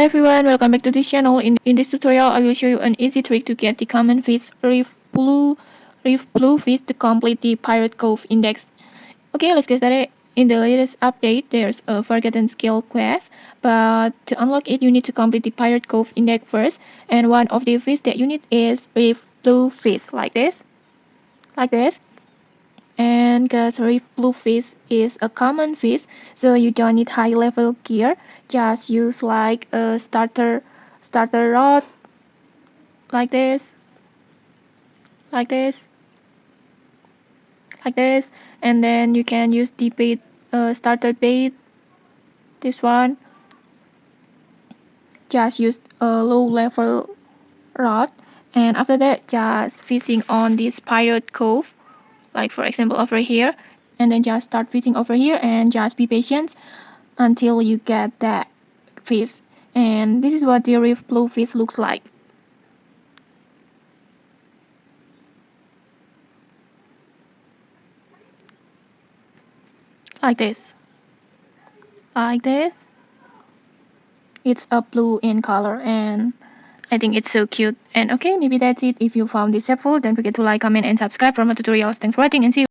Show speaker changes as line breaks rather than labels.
everyone, welcome back to this channel. In this tutorial, I will show you an easy trick to get the common fish Reef Blue Fish to complete the Pirate Cove index. Okay, let's get started. In the latest update, there's a forgotten skill quest, but to unlock it, you need to complete the Pirate Cove index first. And one of the fish that you need is Reef Blue Fish, like this. And because Reef Blue Fish is a common fish, so you don't need high level gear. Just use like a starter rod, like this, like this, like this, and then you can use the bait, starter bait. This one. Just use a low level rod, and after that, just fishing on this Pirate Cove, like for example over here, and then just start fishing over here and just be patient until you get that fish. And this is what the Reef Blue Fish looks like. Like this. It's a blue in color, and I think it's so cute. And okay, maybe that's it. If you found this helpful, don't forget to like, comment, and subscribe for more tutorials. Thanks for watching, and see you.